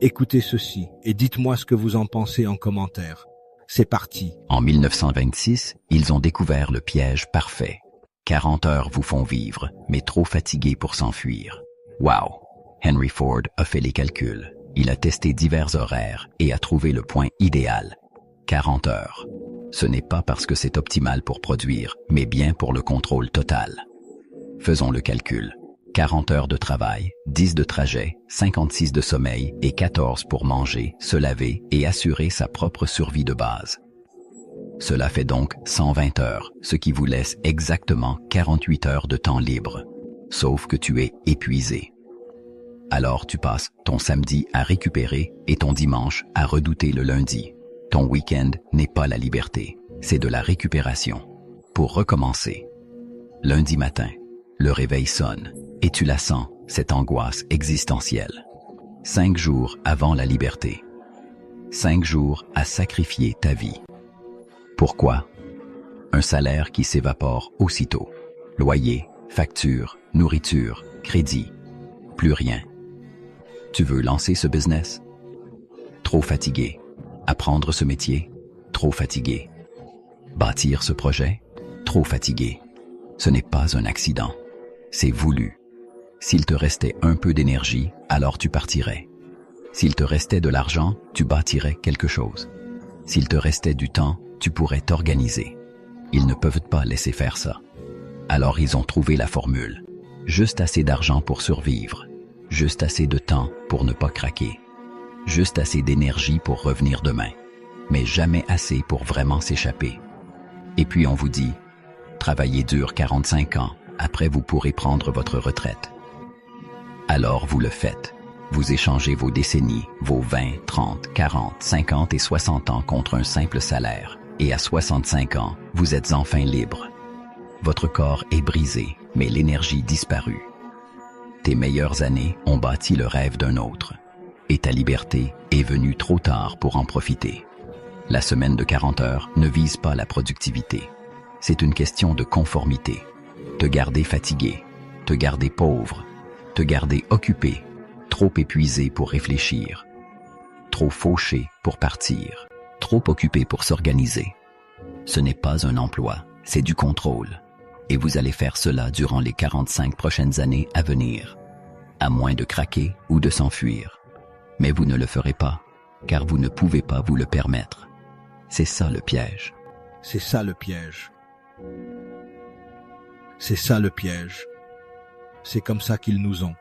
Écoutez ceci et dites-moi ce que vous en pensez en commentaire. C'est parti. En 1926, ils ont découvert le piège parfait. 40 heures vous font vivre, mais trop fatigué pour s'enfuir. Wow! Henry Ford a fait les calculs. Il a testé divers horaires et a trouvé le point idéal. 40 heures. Ce n'est pas parce que c'est optimal pour produire, mais bien pour le contrôle total. Faisons le calcul. 40 heures de travail, 10 de trajet, 56 de sommeil et 14 pour manger, se laver et assurer sa propre survie de base. Cela fait donc 120 heures, ce qui vous laisse exactement 48 heures de temps libre. Sauf que tu es épuisé. Alors tu passes ton samedi à récupérer et ton dimanche à redouter le lundi. Ton week-end n'est pas la liberté, c'est de la récupération. Pour recommencer. Lundi matin, le réveil sonne et tu la sens, cette angoisse existentielle. 5 jours avant la liberté. 5 jours à sacrifier ta vie. Pourquoi? Un salaire qui s'évapore aussitôt. Loyer, facture, nourriture, crédit. Plus rien. Tu veux lancer ce business? Trop fatigué. Apprendre ce métier? Trop fatigué. Bâtir ce projet? Trop fatigué. Ce n'est pas un accident. C'est voulu. S'il te restait un peu d'énergie, alors tu partirais. S'il te restait de l'argent, tu bâtirais quelque chose. S'il te restait du temps, tu pourrais t'organiser. Ils ne peuvent pas laisser faire ça. Alors ils ont trouvé la formule. Juste assez d'argent pour survivre. Juste assez de temps pour ne pas craquer. Juste assez d'énergie pour revenir demain. Mais jamais assez pour vraiment s'échapper. Et puis on vous dit, travaillez dur 45 ans, après vous pourrez prendre votre retraite. Alors vous le faites. Vous échangez vos décennies, vos 20, 30, 40, 50 et 60 ans contre un simple salaire. Et à 65 ans, vous êtes enfin libre. Votre corps est brisé, mais l'énergie disparue. Tes meilleures années ont bâti le rêve d'un autre. Et ta liberté est venue trop tard pour en profiter. La semaine de 40 heures ne vise pas la productivité. C'est une question de conformité. Te garder fatigué, te garder pauvre, te garder occupé, trop épuisé pour réfléchir, trop fauché pour partir, trop occupé pour s'organiser. Ce n'est pas un emploi, c'est du contrôle. Et vous allez faire cela durant les 45 prochaines années à venir, à moins de craquer ou de s'enfuir. Mais vous ne le ferez pas, car vous ne pouvez pas vous le permettre. C'est ça le piège. C'est ça le piège. C'est ça le piège. C'est comme ça qu'ils nous ont.